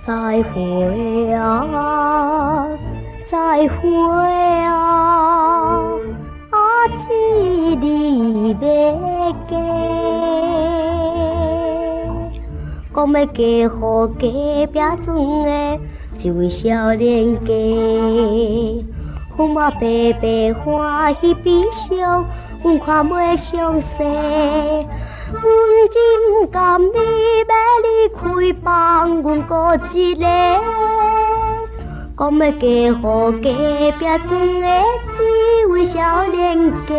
再会啊，再会啊，阿姊你要嫁，讲要嫁予隔壁庄的一位少年家，阮我白白欢喜悲伤，阮看袂详细。阮真甘你要离开，放阮孤一个，讲要嫁予隔壁庄的一位少年家。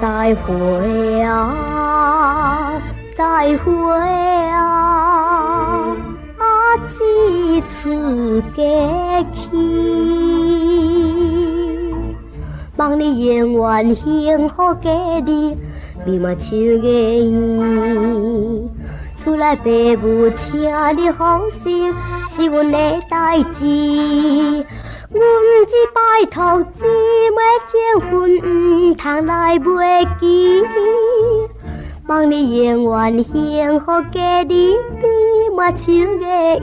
再会啊，再会啊，阿姊出家去，望你永远幸福家己，美满像个圆。厝内爸母，请你放心，是阮的代志。阮只拜托姊妹结婚，唔通来袂记。望你永远幸福家己，美满像个圆。